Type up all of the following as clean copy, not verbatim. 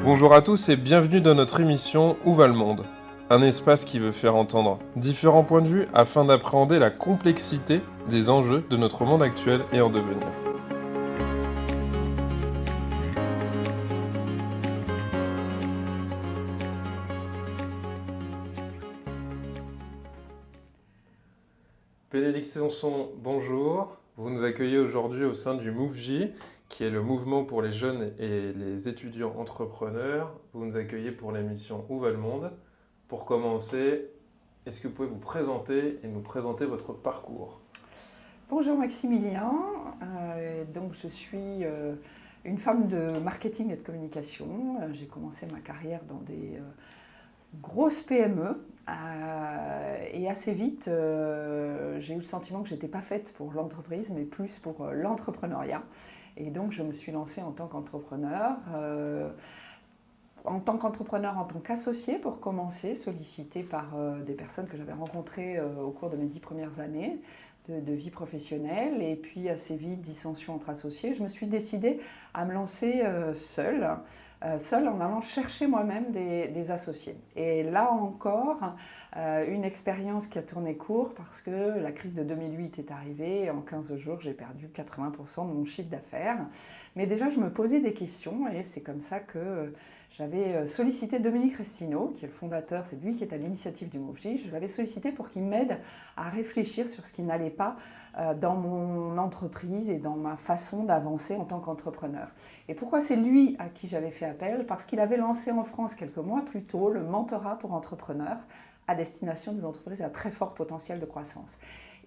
Bonjour à tous et bienvenue dans notre émission Où va le monde ? Un espace qui veut faire entendre différents points de vue afin d'appréhender la complexité des enjeux de notre monde actuel et en devenir. Bénédicte Sanson, bonjour. Vous nous accueillez aujourd'hui au sein du MoveJ, qui est le mouvement pour les jeunes et les étudiants entrepreneurs. Vous nous accueillez pour l'émission Où va le monde ? Pour commencer, est-ce que vous pouvez vous présenter et nous présenter votre parcours ? Bonjour Maximilien, donc je suis une femme de marketing et de communication. J'ai commencé ma carrière dans des grosses PME et assez vite j'ai eu le sentiment que je n'étais pas faite pour l'entreprise mais plus pour l'entrepreneuriat. Et donc je me suis lancée en tant qu'entrepreneur. En tant qu'associée pour commencer, sollicitée par des personnes que j'avais rencontrées au cours de mes 10 premières années de vie professionnelle. Et puis assez vite, dissension entre associés, je me suis décidée à me lancer seule en allant chercher moi-même des associés. Et là encore, une expérience qui a tourné court parce que la crise de 2008 est arrivée et en 15 jours, j'ai perdu 80% de mon chiffre d'affaires. Mais déjà, je me posais des questions et c'est comme ça que j'avais sollicité Dominique Restineau, qui est le fondateur, c'est lui qui est à l'initiative du MoveJ. Je l'avais sollicité pour qu'il m'aide à réfléchir sur ce qui n'allait pas dans mon entreprise et dans ma façon d'avancer en tant qu'entrepreneur. Et pourquoi c'est lui à qui j'avais fait appel ? Parce qu'il avait lancé en France quelques mois plus tôt le mentorat pour entrepreneurs à destination des entreprises à très fort potentiel de croissance.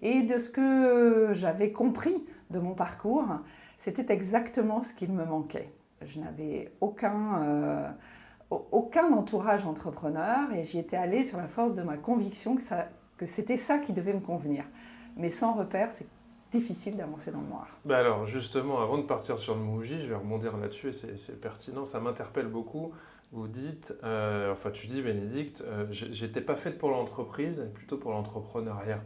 Et de ce que j'avais compris de mon parcours, c'était exactement ce qu'il me manquait. Je n'avais aucun entourage entrepreneur et j'y étais allée sur la force de ma conviction que c'était ça qui devait me convenir. Mais sans repère, c'est difficile d'avancer dans le noir. Alors justement, avant de partir sur le MoveJ, je vais rebondir là-dessus et c'est pertinent, ça m'interpelle beaucoup. Vous dites, tu dis Bénédicte, j'étais pas faite pour l'entreprise, mais plutôt pour l'entrepreneuriat.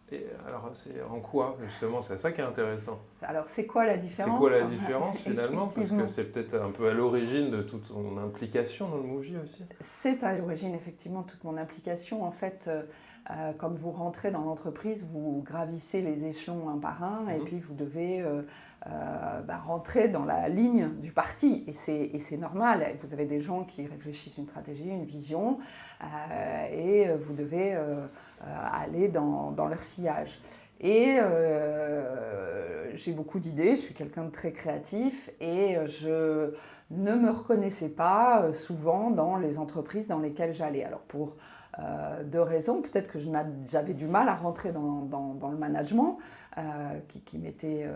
Et alors, c'est en quoi, justement, c'est ça qui est intéressant. Alors, c'est quoi la différence ? C'est quoi la différence, finalement ? Parce que c'est peut-être un peu à l'origine de toute ton implication dans le MoveJ aussi. C'est à l'origine, effectivement, de toute mon implication. En fait, quand vous rentrez dans l'entreprise, vous gravissez les échelons un par un et puis vous devez rentrer dans la ligne du parti. Et c'est normal. Vous avez des gens qui réfléchissent une stratégie, une vision et vous devez aller dans leur sillage. Et j'ai beaucoup d'idées, je suis quelqu'un de très créatif et je ne me reconnaissais pas souvent dans les entreprises dans lesquelles j'allais. Alors pour deux raisons, peut-être que j'avais du mal à rentrer dans le management qui était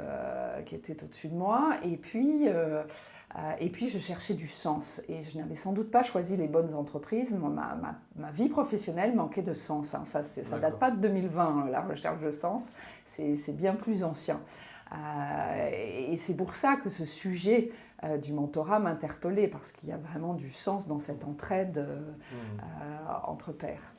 au-dessus de moi et puis je cherchais du sens et je n'avais sans doute pas choisi les bonnes entreprises. Ma vie professionnelle manquait de sens, hein. Ça date pas de 2020, la recherche de sens, c'est bien plus ancien. Et c'est pour ça que ce sujet du mentorat m'interpellait, parce qu'il y a vraiment du sens dans cette entraide entre pairs.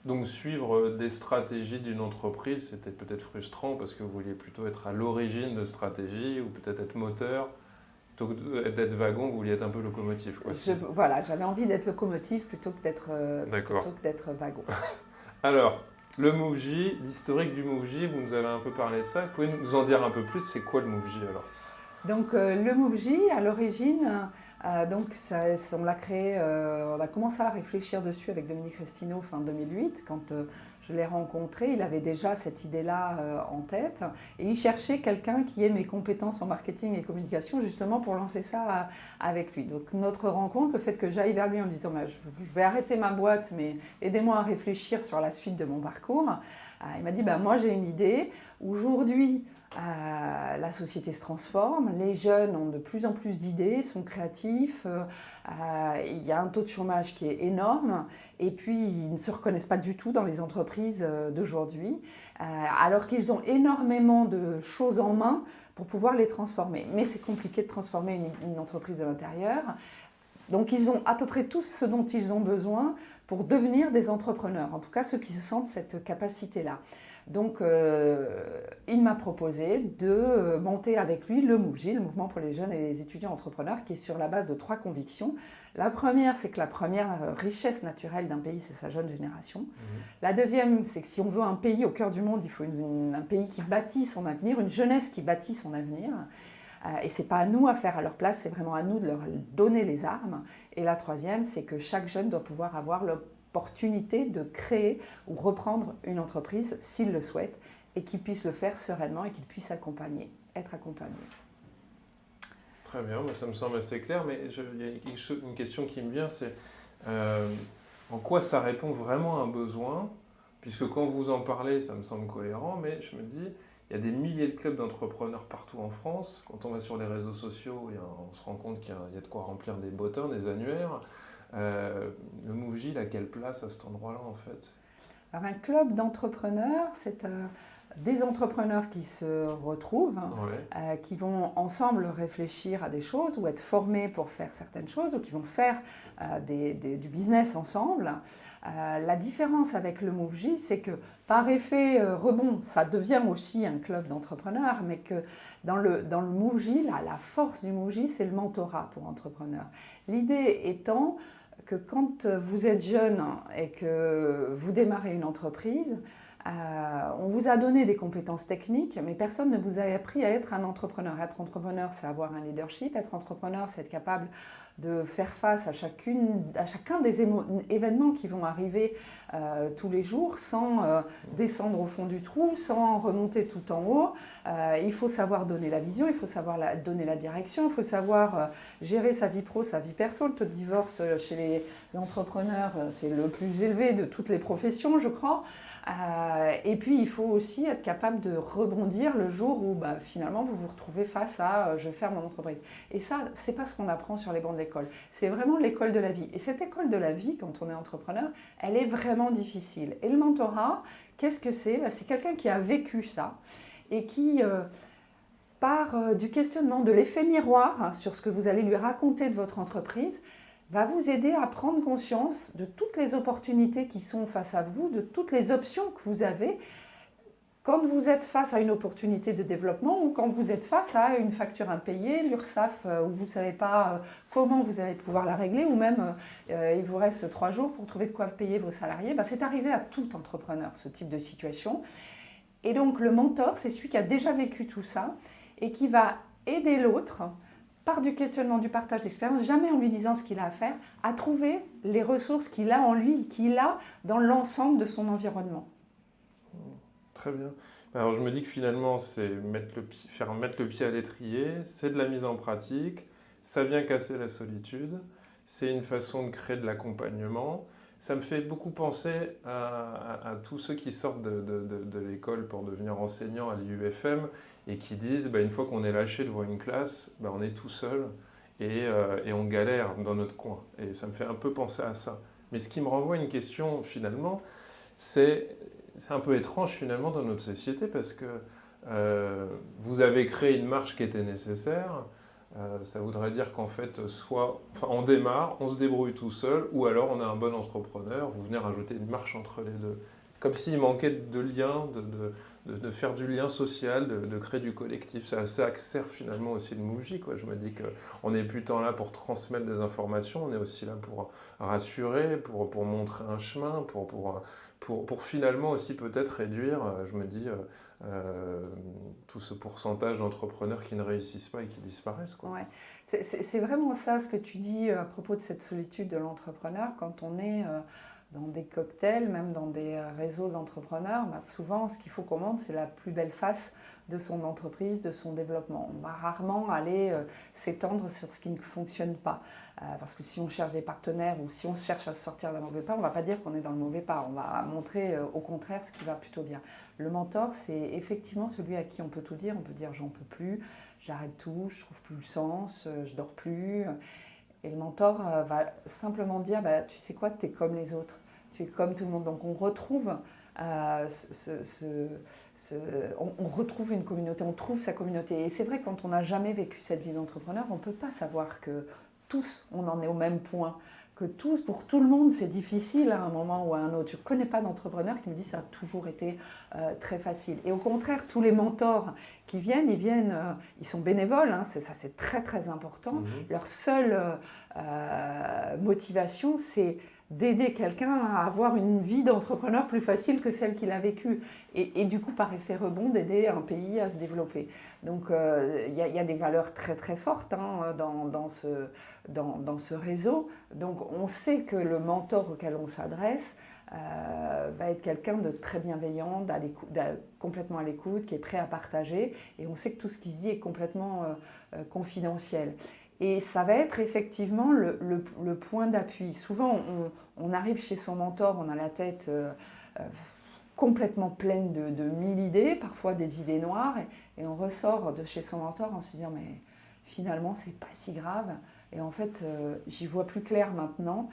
Donc suivre des stratégies d'une entreprise, c'était peut-être frustrant parce que vous vouliez plutôt être à l'origine de stratégies ou peut-être être moteur. Plutôt que d'être wagon, vous vouliez être un peu locomotive, quoi. Voilà, j'avais envie d'être locomotive plutôt que d'être wagon. Alors, le MoveJ, l'historique du MoveJ, vous nous avez un peu parlé de ça. Vous pouvez nous en dire un peu plus, c'est quoi le MoveJ alors ? Donc le MoveJ, à l'origine, on l'a créé, on a commencé à réfléchir dessus avec Dominique Restineau fin 2008. Quand je l'ai rencontré, il avait déjà cette idée-là en tête et il cherchait quelqu'un qui ait mes compétences en marketing et communication justement pour lancer ça avec lui. Donc notre rencontre, le fait que j'aille vers lui en lui disant je vais arrêter ma boîte mais aidez-moi à réfléchir sur la suite de mon parcours, il m'a dit moi j'ai une idée. Aujourd'hui, la société se transforme, les jeunes ont de plus en plus d'idées, sont créatifs, il y a un taux de chômage qui est énorme et puis ils ne se reconnaissent pas du tout dans les entreprises d'aujourd'hui, alors qu'ils ont énormément de choses en main pour pouvoir les transformer. Mais c'est compliqué de transformer une entreprise de l'intérieur. Donc ils ont à peu près tout ce dont ils ont besoin pour devenir des entrepreneurs, en tout cas ceux qui se sentent cette capacité-là. Donc, il m'a proposé de monter avec lui le MOVJ, le Mouvement pour les jeunes et les étudiants entrepreneurs, qui est sur la base de 3 convictions. La première, c'est que la première richesse naturelle d'un pays, c'est sa jeune génération. La deuxième, c'est que si on veut un pays au cœur du monde, il faut un pays qui bâtit son avenir, une jeunesse qui bâtit son avenir. Et ce n'est pas à nous à faire à leur place, c'est vraiment à nous de leur donner les armes. Et la troisième, c'est que chaque jeune doit pouvoir avoir l'opportunité de créer ou reprendre une entreprise s'il le souhaite et qu'il puisse le faire sereinement et qu'il puisse être accompagné. Très bien, ça me semble assez clair, mais il y a une question qui me vient, c'est en quoi ça répond vraiment à un besoin, puisque quand vous en parlez, ça me semble cohérent, mais je me dis, il y a des milliers de clubs d'entrepreneurs partout en France. Quand on va sur les réseaux sociaux, on se rend compte qu'il y a de quoi remplir des bottins, des annuaires. Le MOVJ, il a quelle place à cet endroit-là, en fait? Alors, un club d'entrepreneurs, c'est des entrepreneurs qui se retrouvent, qui vont ensemble réfléchir à des choses ou être formés pour faire certaines choses ou qui vont faire du business ensemble. La différence avec le MOVJ, c'est que par effet rebond, ça devient aussi un club d'entrepreneurs, mais que dans le MOVJ, la force du MOVJ, c'est le mentorat pour entrepreneurs. L'idée étant que quand vous êtes jeune et que vous démarrez une entreprise, on vous a donné des compétences techniques, mais personne ne vous a appris à être un entrepreneur. Être entrepreneur, c'est avoir un leadership. Être entrepreneur, c'est être capable de faire face à chacun des événements qui vont arriver tous les jours sans descendre au fond du trou, sans remonter tout en haut. Il faut savoir donner la vision, il faut savoir donner la direction, il faut savoir gérer sa vie pro, sa vie perso. Le taux de divorce chez les entrepreneurs, c'est le plus élevé de toutes les professions, je crois. Et puis, il faut aussi être capable de rebondir le jour où finalement vous vous retrouvez face à je vais faire mon entreprise. Et ça, c'est pas ce qu'on apprend sur les bancs de l'école. C'est vraiment l'école de la vie. Et cette école de la vie, quand on est entrepreneur, elle est vraiment difficile. Et le mentorat, qu'est-ce que c'est? C'est quelqu'un qui a vécu ça et qui, par du questionnement, de l'effet miroir sur ce que vous allez lui raconter de votre entreprise, va vous aider à prendre conscience de toutes les opportunités qui sont face à vous, de toutes les options que vous avez quand vous êtes face à une opportunité de développement ou quand vous êtes face à une facture impayée, l'URSSAF, où vous ne savez pas comment vous allez pouvoir la régler, ou même il vous reste 3 jours pour trouver de quoi payer vos salariés. C'est arrivé à tout entrepreneur, ce type de situation. Et donc le mentor, c'est celui qui a déjà vécu tout ça et qui va aider l'autre par du questionnement, du partage d'expérience, jamais en lui disant ce qu'il a à faire, à trouver les ressources qu'il a en lui, qu'il a dans l'ensemble de son environnement. Très bien. Alors je me dis que finalement, c'est faire mettre le pied à l'étrier, c'est de la mise en pratique, ça vient casser la solitude, c'est une façon de créer de l'accompagnement. Ça me fait beaucoup penser à tous ceux qui sortent de l'école pour devenir enseignants à l'IUFM et qui disent une fois qu'on est lâché devant une classe, on est tout seul et on galère dans notre coin. Et ça me fait un peu penser à ça. Mais ce qui me renvoie à une question finalement, c'est un peu étrange finalement dans notre société parce que vous avez créé une marche qui était nécessaire. Ça voudrait dire qu'en fait, on démarre, on se débrouille tout seul, ou alors on a un bon entrepreneur, vous venez rajouter une marche entre les deux. Comme s'il manquait de lien, de faire du lien social, de créer du collectif. C'est à ça que sert finalement aussi le MOVJ, quoi. Je me dis qu'on n'est plus tant là pour transmettre des informations, on est aussi là pour rassurer, pour montrer un chemin, pour finalement aussi peut-être réduire, je me dis, tout ce pourcentage d'entrepreneurs qui ne réussissent pas et qui disparaissent, quoi. Ouais. C'est vraiment ça ce que tu dis à propos de cette solitude de l'entrepreneur. Quand on est dans des cocktails, même dans des réseaux d'entrepreneurs, souvent ce qu'il faut qu'on montre, c'est la plus belle face de son entreprise, de son développement. On va rarement aller s'étendre sur ce qui ne fonctionne pas. Parce que si on cherche des partenaires ou si on cherche à sortir d'un mauvais pas, on ne va pas dire qu'on est dans le mauvais pas. On va montrer au contraire ce qui va plutôt bien. Le mentor, c'est effectivement celui à qui on peut tout dire. On peut dire j'en peux plus, j'arrête tout, je trouve plus le sens, je dors plus. Et le mentor va simplement dire tu sais quoi, tu es comme les autres, tu es comme tout le monde. Donc on retrouve on retrouve une communauté, on trouve sa communauté. Et c'est vrai, quand on n'a jamais vécu cette vie d'entrepreneur, on ne peut pas savoir que tous, on en est au même point. pour tout le monde, c'est difficile à un moment ou à un autre. Je ne connais pas d'entrepreneur qui me dit que ça a toujours été très facile. Et au contraire, tous les mentors qui viennent, ils sont bénévoles, hein, c'est très très important. Leur seule motivation, c'est d'aider quelqu'un à avoir une vie d'entrepreneur plus facile que celle qu'il a vécue. Et du coup, par effet rebond, d'aider un pays à se développer. Donc, il y a des valeurs très très fortes hein, dans ce réseau. Donc, on sait que le mentor auquel on s'adresse va être quelqu'un de très bienveillant, complètement à l'écoute, qui est prêt à partager. Et on sait que tout ce qui se dit est complètement confidentiel. Et ça va être effectivement le point d'appui. Souvent, on arrive chez son mentor, on a la tête complètement pleine de 1000 idées, parfois des idées noires, et on ressort de chez son mentor en se disant mais finalement c'est pas si grave, et en fait j'y vois plus clair maintenant.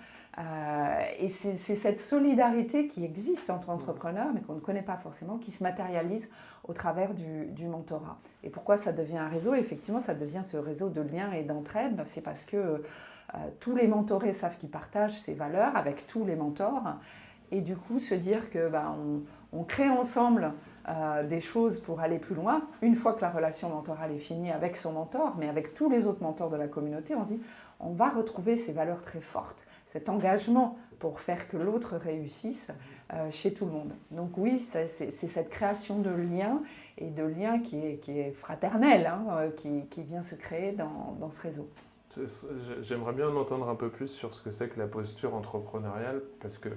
Et c'est cette solidarité qui existe entre entrepreneurs, mais qu'on ne connaît pas forcément, qui se matérialise au travers du mentorat. Et pourquoi ça devient un réseau? Effectivement, ça devient ce réseau de liens et d'entraide. C'est parce que tous les mentorés savent qu'ils partagent ces valeurs avec tous les mentors. Et du coup, se dire que on crée ensemble des choses pour aller plus loin. Une fois que la relation mentorale est finie avec son mentor, mais avec tous les autres mentors de la communauté, on se dit on va retrouver ces valeurs très fortes, cet engagement pour faire que l'autre réussisse chez tout le monde. Donc oui, c'est cette création de liens, et de liens qui est fraternel, hein, qui vient se créer dans ce réseau. J'aimerais bien en entendre un peu plus sur ce que c'est que la posture entrepreneuriale, parce que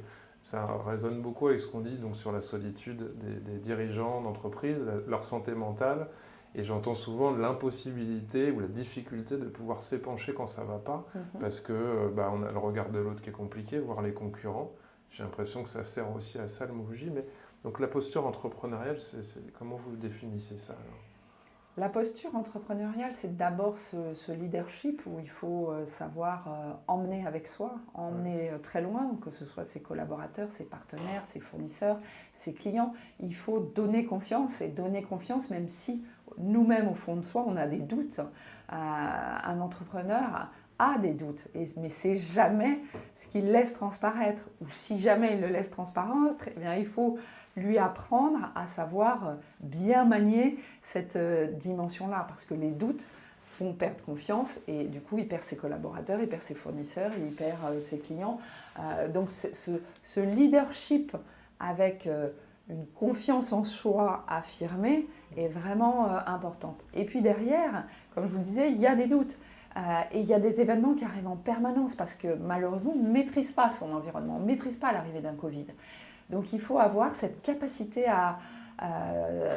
ça résonne beaucoup avec ce qu'on dit donc, sur la solitude des dirigeants d'entreprise, leur santé mentale. Et j'entends souvent l'impossibilité ou la difficulté de pouvoir s'épancher quand ça ne va pas, parce qu'on a le regard de l'autre qui est compliqué, voire les concurrents. J'ai l'impression que ça sert aussi à ça le MoveJ. Mais donc la posture entrepreneuriale, comment vous définissez ça alors? La posture entrepreneuriale, c'est d'abord ce leadership où il faut savoir emmener avec soi, emmener très loin, que ce soit ses collaborateurs, ses partenaires, ses fournisseurs, ses clients. Il faut donner confiance, et donner confiance même si nous-mêmes, au fond de soi, on a des doutes. Un entrepreneur a des doutes, mais c'est jamais ce qu'il laisse transparaître. Ou si jamais il le laisse transparaître, eh bien, il faut lui apprendre à savoir bien manier cette dimension-là, parce que les doutes font perdre confiance, et du coup il perd ses collaborateurs, il perd ses fournisseurs, il perd ses clients. Donc ce leadership avec une confiance en soi affirmée est vraiment importante. Et puis derrière, comme je vous le disais, il y a des doutes. Et il y a des événements qui arrivent en permanence, parce que malheureusement on ne maîtrise pas son environnement, on ne maîtrise pas l'arrivée d'un Covid. Donc il faut avoir cette capacité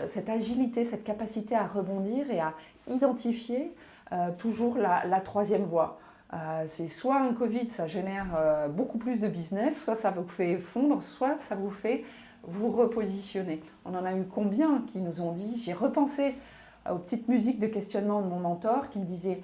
cette agilité, cette capacité à rebondir et à identifier toujours la troisième voie. C'est soit un Covid, ça génère beaucoup plus de business, soit ça vous fait fondre, soit ça vous fait vous repositionner. On en a eu combien qui nous ont dit, j'ai repensé aux petites musiques de questionnement de mon mentor qui me disait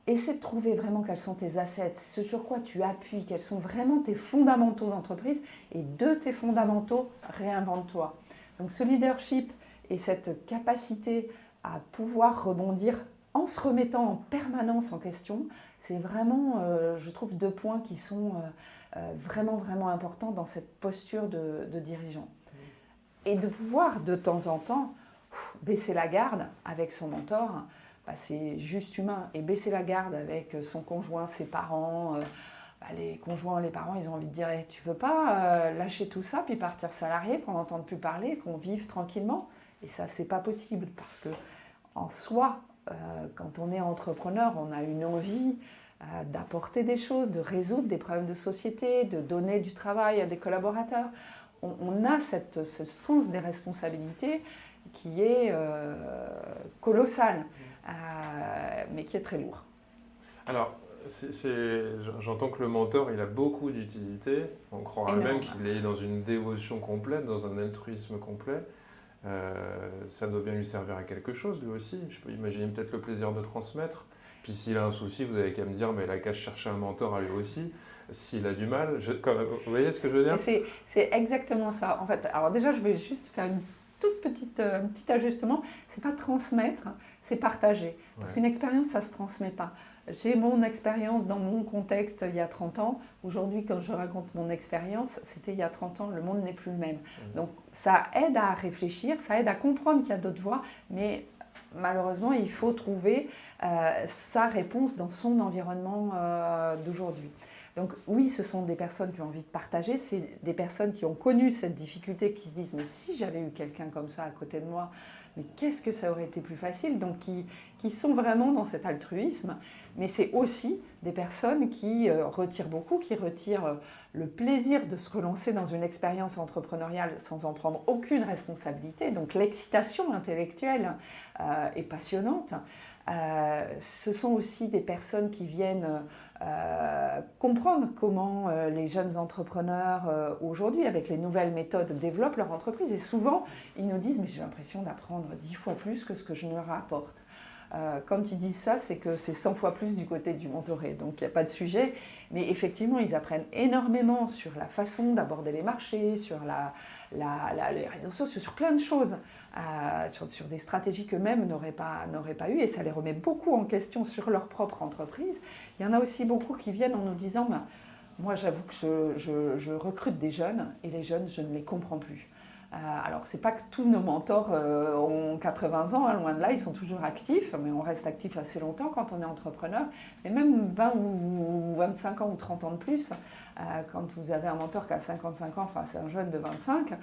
essaie de trouver vraiment quels sont tes assets, ce sur quoi tu appuies, quels sont vraiment tes fondamentaux d'entreprise, et de tes fondamentaux, réinvente-toi. Donc ce leadership et cette capacité à pouvoir rebondir en se remettant en permanence en question, c'est vraiment, je trouve, 2 points qui sont vraiment, vraiment importants dans cette posture de dirigeant. Et de pouvoir, de temps en temps, baisser la garde avec son mentor, c'est juste humain. Et baisser la garde avec son conjoint, ses parents, les conjoints, les parents, ils ont envie de dire tu veux pas lâcher tout ça puis partir salarié, qu'on n'entende plus parler, qu'on vive tranquillement? Et ça, c'est pas possible, parce que en soi, quand on est entrepreneur, on a une envie d'apporter des choses, de résoudre des problèmes de société, de donner du travail à des collaborateurs. On a ce sens des responsabilités qui est colossal, mais qui est très lourd. Alors, j'entends que le mentor, il a beaucoup d'utilité. On croirait même qu'il est dans une dévotion complète, dans un altruisme complet. Ça doit bien lui servir à quelque chose, lui aussi. Je peux imaginer peut-être le plaisir de transmettre. Puis s'il a un souci, vous avez qu'à me dire, mais il a qu'à chercher un mentor à lui aussi. S'il a du mal, vous voyez ce que je veux dire? C'est exactement ça. En fait, alors déjà, je vais juste faire un petit ajustement. C'est pas transmettre, c'est partager. Parce qu'une expérience, ça se transmet pas. j'ai mon expérience dans mon contexte il y a 30 ans. Aujourd'hui, quand je raconte mon expérience, c'était il y a 30 ans, le monde n'est plus le même. Donc ça aide à réfléchir, ça aide à comprendre qu'il y a d'autres voies, mais malheureusement, il faut trouver sa réponse dans son environnement d'aujourd'hui. Donc oui, ce sont des personnes qui ont envie de partager, c'est des personnes qui ont connu cette difficulté, qui se disent « mais si j'avais eu quelqu'un comme ça à côté de moi, mais qu'est-ce que ça aurait été plus facile ?» Donc qui sont vraiment dans cet altruisme, mais c'est aussi des personnes qui retirent beaucoup, qui retirent le plaisir de se relancer dans une expérience entrepreneuriale sans en prendre aucune responsabilité. Donc l'excitation intellectuelle est passionnante. Ce sont aussi des personnes qui viennent comprendre comment les jeunes entrepreneurs aujourd'hui, avec les nouvelles méthodes, développent leur entreprise. Et souvent, ils nous disent « mais j'ai l'impression d'apprendre 10 fois plus que ce que je ne leur apporte ». Quand ils disent ça, c'est que c'est 100 fois plus du côté du mentoré, donc il n'y a pas de sujet. Mais effectivement, ils apprennent énormément sur la façon d'aborder les marchés, sur les réseaux sociaux, sur plein de choses, sur des stratégies qu'eux-mêmes n'auraient pas eues, et ça les remet beaucoup en question sur leur propre entreprise. Il y en a aussi beaucoup qui viennent en nous disant moi j'avoue que je recrute des jeunes, et les jeunes, je ne les comprends plus. Alors, c'est pas que tous nos mentors ont 80 ans, hein, loin de là, ils sont toujours actifs, mais on reste actif assez longtemps quand on est entrepreneur. Mais même 20 ou 25 ans ou 30 ans de plus, quand vous avez un mentor qui a 55 ans, enfin c'est un jeune de 25,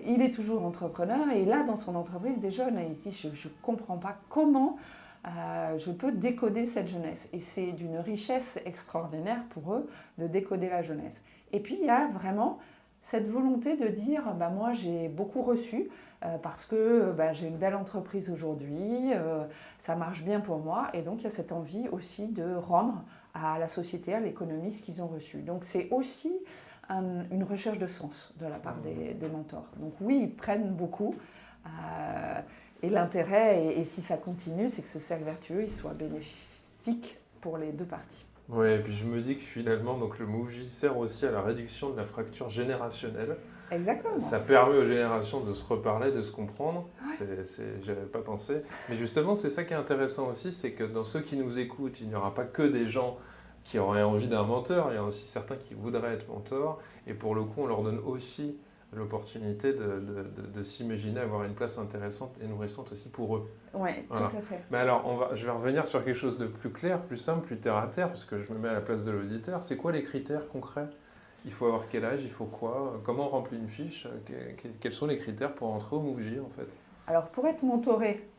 il est toujours entrepreneur, et là, dans son entreprise, des jeunes, il se dit « je ne comprends pas comment je peux décoder cette jeunesse ». Et c'est d'une richesse extraordinaire pour eux de décoder la jeunesse. Et puis, il y a vraiment cette volonté de dire moi j'ai beaucoup reçu parce que j'ai une belle entreprise aujourd'hui, ça marche bien pour moi, et donc il y a cette envie aussi de rendre à la société, à l'économie ce qu'ils ont reçu. Donc c'est aussi une recherche de sens de la part des mentors. Donc oui, ils prennent beaucoup, et l'intérêt, et si ça continue, c'est que ce cercle vertueux il soit bénéfique pour les deux parties. Oui, et puis je me dis que finalement, donc le MoveJ sert aussi à la réduction de la fracture générationnelle. Exactement. Ça permet aux générations de se reparler, de se comprendre. Ouais. J'avais pas pensé. Mais justement, c'est ça qui est intéressant aussi, c'est que dans ceux qui nous écoutent, il n'y aura pas que des gens qui auraient envie d'un mentor, il y a aussi certains qui voudraient être mentors. Et pour le coup, on leur donne aussi l'opportunité de s'imaginer avoir une place intéressante et nourrissante aussi pour eux. Oui, voilà. Tout à fait. Mais alors, je vais revenir sur quelque chose de plus clair, plus simple, plus terre à terre, parce que je me mets à la place de l'auditeur. C'est quoi les critères concrets ? Il faut avoir quel âge ? Il faut quoi ? Comment on remplit une fiche ? Quels sont les critères pour entrer au MoveJ en fait ? Alors, pour être mentoré,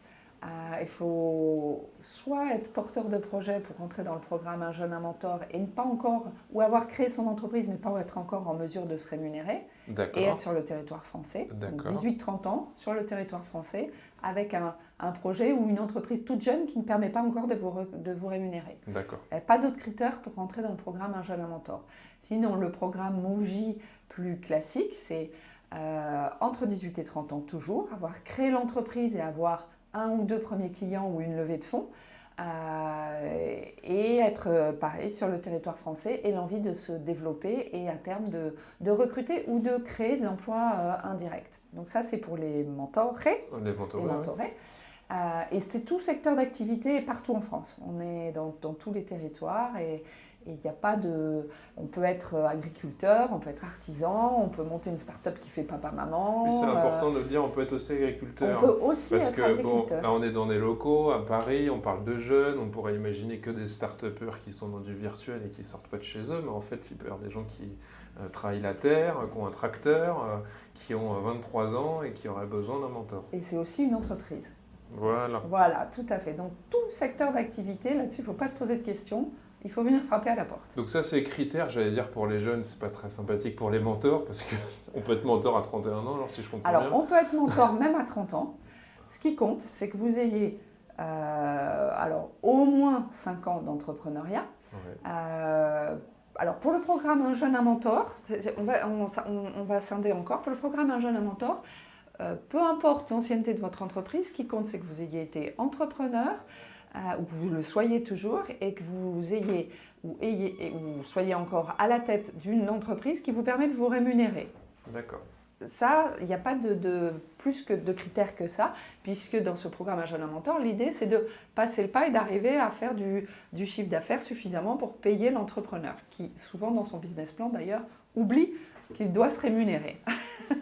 il faut soit être porteur de projet pour rentrer dans le programme Un jeune, un mentor, et ne pas encore, ou avoir créé son entreprise, mais pas être encore en mesure de se rémunérer, et être sur le territoire français, donc 18-30 ans sur le territoire français, avec un projet ou une entreprise toute jeune qui ne permet pas encore de vous rémunérer. D'accord. Il n'y a pas d'autres critères pour rentrer dans le programme Un jeune, un mentor. Sinon, le programme MoveJ plus classique, c'est entre 18 et 30 ans toujours, avoir créé l'entreprise et avoir un ou deux premiers clients ou une levée de fonds, et être pareil sur le territoire français, et l'envie de se développer et à terme de recruter ou de créer de l'emploi indirect. Donc ça, c'est pour les mentorés. Les mentorés. Et c'est tout secteur d'activité partout en France. On est dans tous les territoires, et il n'y a pas de... On peut être agriculteur, on peut être artisan, on peut monter une start-up qui fait papa-maman. Oui, c'est important de le dire, on peut être aussi agriculteur. On peut aussi être agriculteur. Bon, là on est dans des locaux, à Paris, on parle de jeunes, on pourrait imaginer que des start-upers qui sont dans du virtuel et qui ne sortent pas de chez eux, mais en fait il peut y avoir des gens qui travaillent la terre, qui ont un tracteur, qui ont 23 ans et qui auraient besoin d'un mentor. Et c'est aussi une entreprise. Voilà, tout à fait. Donc tout secteur d'activité, là-dessus, il ne faut pas se poser de questions. Il faut venir frapper à la porte. Donc ça, c'est critères, j'allais dire, pour les jeunes, c'est pas très sympathique pour les mentors, parce qu'on peut être mentor à 31 ans, alors si je comprends bien. Alors, on peut être mentor même à 30 ans. Ce qui compte, c'est que vous ayez au moins 5 ans d'entrepreneuriat. Ouais. Alors, pour le programme Un jeune, un mentor, on va scinder encore. Pour le programme Un jeune, un mentor, peu importe l'ancienneté de votre entreprise, ce qui compte, c'est que vous ayez été entrepreneur, ou que vous le soyez toujours, et que vous soyez encore à la tête d'une entreprise qui vous permet de vous rémunérer. D'accord. ça, il n'y a pas de plus que de critères que ça, puisque dans ce programme Un jeune un mentor, l'idée c'est de passer le pas et d'arriver à faire du chiffre d'affaires suffisamment pour payer l'entrepreneur, qui souvent dans son business plan d'ailleurs oublie qu'il doit se rémunérer.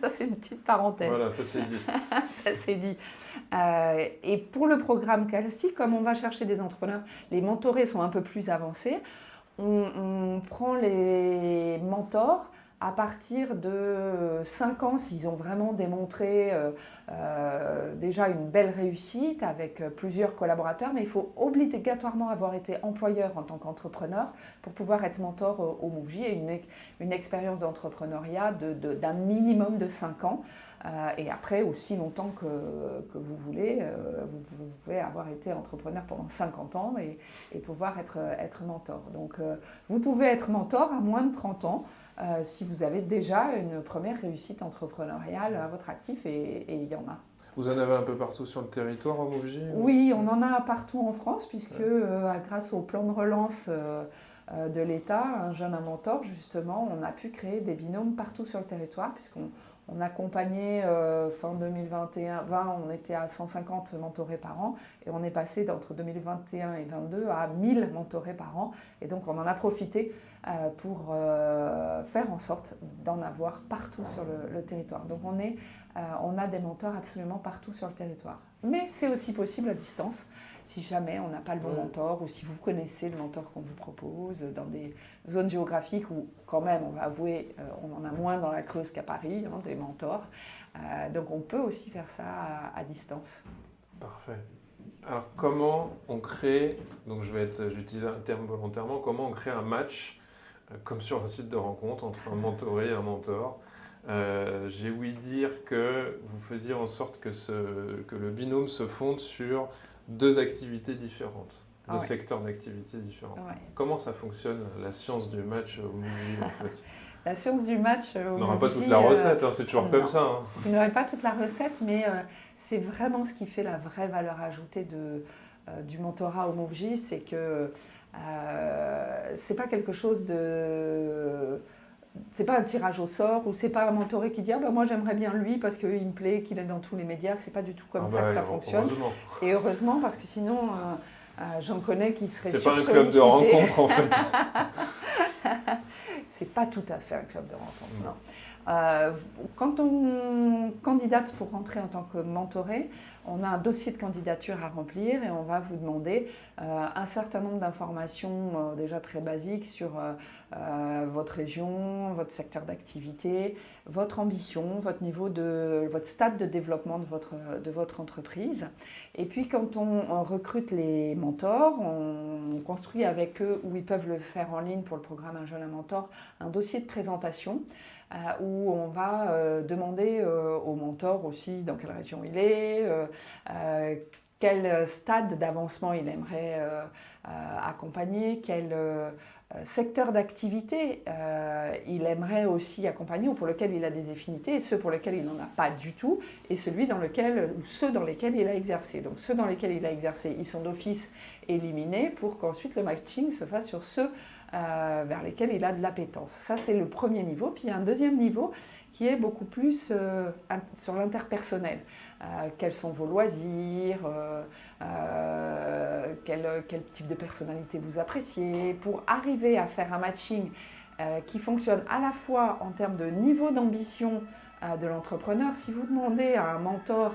Ça c'est une petite parenthèse. Voilà, ça c'est dit. Ça c'est dit. Et pour le programme classique, comme on va chercher des entrepreneurs, les mentorés sont un peu plus avancés, on prend les mentors à partir de 5 ans, s'ils ont vraiment démontré déjà une belle réussite avec plusieurs collaborateurs, mais il faut obligatoirement avoir été employeur en tant qu'entrepreneur pour pouvoir être mentor au MoveJ et une expérience d'entrepreneuriat d'un minimum de 5 ans. Et après, aussi longtemps que vous voulez, vous pouvez avoir été entrepreneur pendant 50 ans et pouvoir être mentor. Donc, vous pouvez être mentor à moins de 30 ans si vous avez déjà une première réussite entrepreneuriale à votre actif, et il y en a. Vous en avez un peu partout sur le territoire au MoveJ? Oui, on en a partout en France, puisque grâce au plan de relance de l'État, Un jeune un mentor, justement, on a pu créer des binômes partout sur le territoire, puisqu'on accompagnait fin 2021, on était à 150 mentorés par an, et on est passé entre 2021 et 2022 à 1000 mentorés par an, et donc on en a profité pour faire en sorte d'en avoir partout sur le territoire. Donc on a des mentors absolument partout sur le territoire. Mais c'est aussi possible à distance, si jamais on n'a pas le bon mentor, ou si vous connaissez le mentor qu'on vous propose dans des zones géographiques où, quand même, on va avouer, on en a moins dans la Creuse qu'à Paris, des mentors. Donc on peut aussi faire ça à distance. Parfait. Alors comment on crée, donc je vais utiliser un terme volontairement, comment on crée un match, comme sur un site de rencontre, entre un mentoré et un mentor? J'ai ouï dire que vous faisiez en sorte que le binôme se fonde sur 2 activités différentes, 2 secteurs d'activité différents. Ouais. Comment ça fonctionne, la science du match au MoveJ en fait? La science du match au MoveJ... On n'aura pas toute la recette, c'est toujours comme ça. Vous n'aurez pas toute la recette, mais c'est vraiment ce qui fait la vraie valeur ajoutée du mentorat au MoveJ, c'est que c'est pas quelque chose de... C'est pas un tirage au sort, ou c'est pas un mentoré qui dit moi j'aimerais bien lui parce qu'il me plaît, qu'il est dans tous les médias. C'est pas du tout comme ça que ça fonctionne. Heureusement. Et heureusement, parce que sinon j'en connais qui seraient C'est pas un club de rencontre en fait. C'est pas tout à fait un club de rencontre, non. Quand on candidate pour rentrer en tant que mentoré, on a un dossier de candidature à remplir et on va vous demander un certain nombre d'informations déjà très basiques sur votre région, votre secteur d'activité, votre ambition, votre stade de développement de votre entreprise. Et puis quand on recrute les mentors, on construit avec eux, ou ils peuvent le faire en ligne pour le programme Un jeune un mentor, un dossier de présentation où on va demander au mentor aussi dans quelle région il est, quel stade d'avancement il aimerait accompagner, quel secteur d'activité il aimerait aussi accompagner ou pour lequel il a des affinités, et ceux pour lesquels il n'en a pas du tout, et ceux dans lesquels il a exercé. Donc ceux dans lesquels il a exercé, ils sont d'office éliminés pour qu'ensuite le matching se fasse sur ceux vers lesquels il a de l'appétence. Ça, c'est le premier niveau. Puis il y a un deuxième niveau qui est beaucoup plus sur l'interpersonnel. Quels sont vos loisirs, quel type de personnalité vous appréciez, pour arriver à faire un matching qui fonctionne à la fois en termes de niveau d'ambition de l'entrepreneur. Si vous demandez à un mentor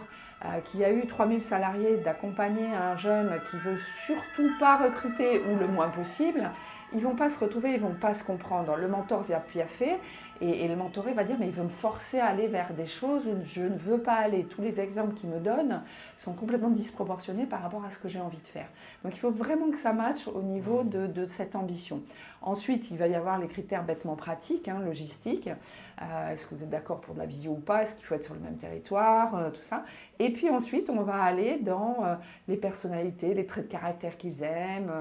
qui a eu 3000 salariés d'accompagner un jeune qui veut surtout pas recruter ou le moins possible, ils ne vont pas se retrouver, ils ne vont pas se comprendre. Le mentor vient piaffer et le mentoré va dire mais il veut me forcer à aller vers des choses où je ne veux pas aller. Tous les exemples qu'il me donne sont complètement disproportionnés par rapport à ce que j'ai envie de faire. Donc il faut vraiment que ça matche au niveau de cette ambition. Ensuite, il va y avoir les critères bêtement pratiques, logistiques. Est-ce que vous êtes d'accord pour de la visio ou pas? Est-ce qu'il faut être sur le même territoire? Tout ça. Et puis ensuite, on va aller dans les personnalités, les traits de caractère qu'ils aiment.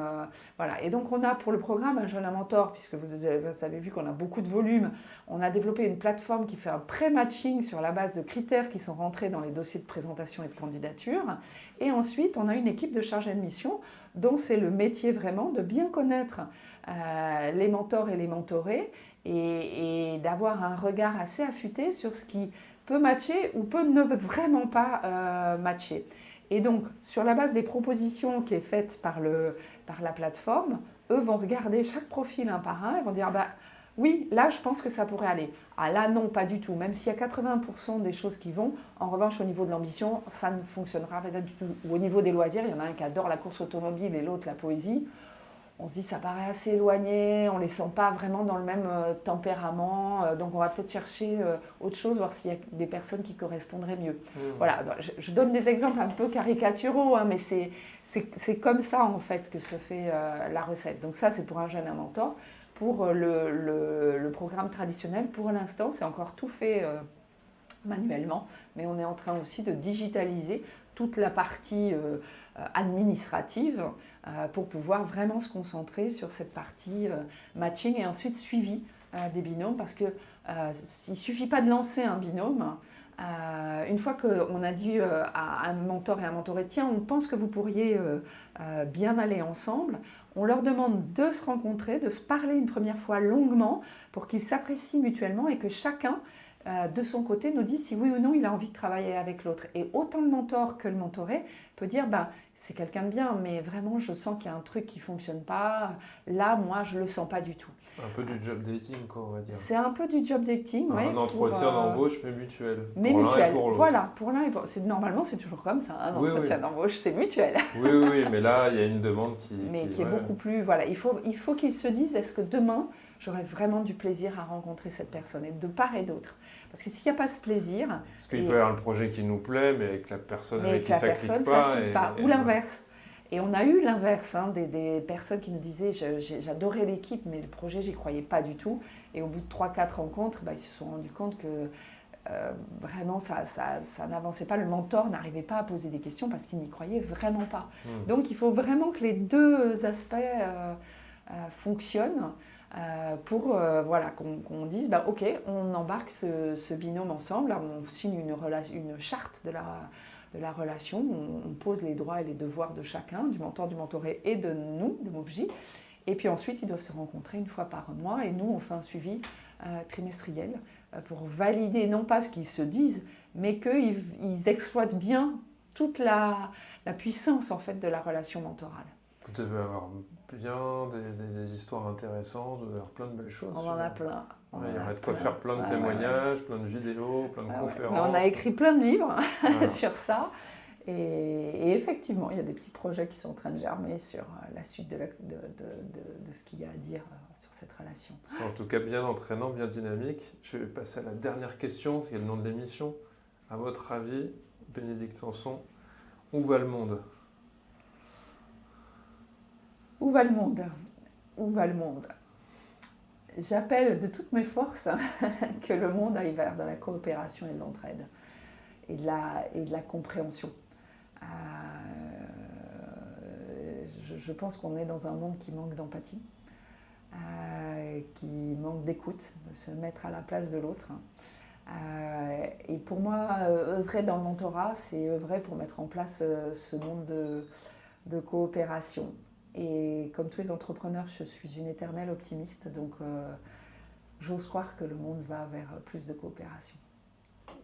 Voilà. Et donc, on a pour le programme Un jeune un mentor, puisque vous avez vu qu'on a beaucoup de volume, on a développé une plateforme qui fait un pré-matching sur la base de critères qui sont rentrés dans les dossiers de présentation et de candidature. Et ensuite, on a une équipe de chargés de mission dont c'est le métier vraiment de bien connaître les mentors et les mentorés et d'avoir un regard assez affûté sur ce qui peut matcher ou peut ne vraiment pas matcher. Et donc, sur la base des propositions qui est faites par la plateforme, eux vont regarder chaque profil un par un et vont dire bah, oui, là, je pense que ça pourrait aller. Ah là, non, pas du tout. Même s'il y a 80% des choses qui vont, en revanche, au niveau de l'ambition, ça ne fonctionnera pas du tout. Ou au niveau des loisirs, il y en a un qui adore la course automobile et l'autre la poésie. On se dit ça paraît assez éloigné, on ne les sent pas vraiment dans le même tempérament, donc on va peut-être chercher autre chose, voir s'il y a des personnes qui correspondraient mieux. Voilà, je donne des exemples un peu caricaturaux, hein, mais c'est comme ça en fait que se fait la recette. Donc ça c'est pour un jeune mentor. Pour le programme traditionnel, pour l'instant c'est encore tout fait manuellement, mais on est en train aussi de digitaliser toute la partie administrative pour pouvoir vraiment se concentrer sur cette partie matching et ensuite suivi des binômes, parce qu'il ne suffit pas de lancer un binôme. Une fois qu'on a dit à un mentor et à un mentoré, tiens, on pense que vous pourriez bien aller ensemble, on leur demande de se rencontrer, de se parler une première fois longuement pour qu'ils s'apprécient mutuellement et que chacun de son côté nous dit si oui ou non il a envie de travailler avec l'autre. Et autant le mentor que le mentoré peut dire bah, c'est quelqu'un de bien, mais vraiment je sens qu'il y a un truc qui ne fonctionne pas, là moi je ne le sens pas du tout. Un peu du job dating, quoi, on va dire. C'est un peu du job dating, oui. Un entretien d'embauche, mais mutuel. Mais pour mutuel, l'un et pour l'autre. voilà, pour l'un et pour l'autre. Normalement, c'est toujours comme ça, un entretien d'embauche, c'est mutuel. Oui, mais là, il y a une demande qui est beaucoup plus... Voilà, il faut qu'ils se disent, est-ce que demain, j'aurai vraiment du plaisir à rencontrer cette personne, et de part et d'autre. Parce que s'il n'y a pas ce plaisir... Parce qu'il peut y avoir le projet qui nous plaît, mais avec la personne avec qui ça ne clique pas. Ou l'inverse. Et on a eu l'inverse, hein, des personnes qui nous disaient j'adorais l'équipe, mais le projet, j'y croyais pas du tout. Et au bout de 3-4 rencontres, bah, ils se sont rendus compte que vraiment ça n'avançait pas. Le mentor n'arrivait pas à poser des questions parce qu'il n'y croyait vraiment pas. Donc il faut vraiment que les deux aspects fonctionnent pour voilà, qu'on dise bah, ok, on embarque ce binôme ensemble, on signe une charte de la relation, on pose les droits et les devoirs de chacun, du mentor, du mentoré et de nous, de MoveJ. Et puis ensuite, ils doivent se rencontrer une fois par mois et nous, on fait un suivi trimestriel pour valider non pas ce qu'ils se disent, mais qu'ils exploitent bien toute la puissance en fait de la relation mentorale. Vous devez avoir bien des histoires intéressantes, vous devez avoir plein de belles choses. On en a plein. Il y aurait de quoi faire plein de témoignages, plein de vidéos, plein de conférences. On a écrit plein de livres sur ça. Et effectivement, il y a des petits projets qui sont en train de germer sur la suite de ce qu'il y a à dire sur cette relation. C'est en tout cas bien entraînant, bien dynamique. Je vais passer à la dernière question, qui est le nom de l'émission. À votre avis, Bénédicte Sanson, où va le monde ? Où va le monde ? Où va le monde ? J'appelle de toutes mes forces que le monde aille vers de la coopération et de l'entraide et de la compréhension. Je pense qu'on est dans un monde qui manque d'empathie, qui manque d'écoute, de se mettre à la place de l'autre. Et pour moi, œuvrer dans le mentorat, c'est œuvrer pour mettre en place ce monde de coopération. Et comme tous les entrepreneurs, je suis une éternelle optimiste, donc j'ose croire que le monde va vers plus de coopération.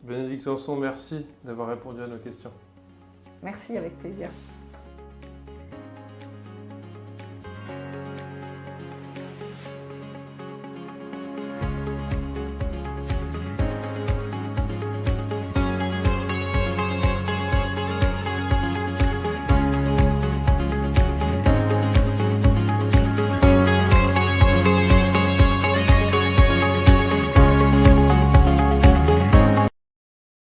Bénédicte Sanson, merci d'avoir répondu à nos questions. Merci, avec plaisir.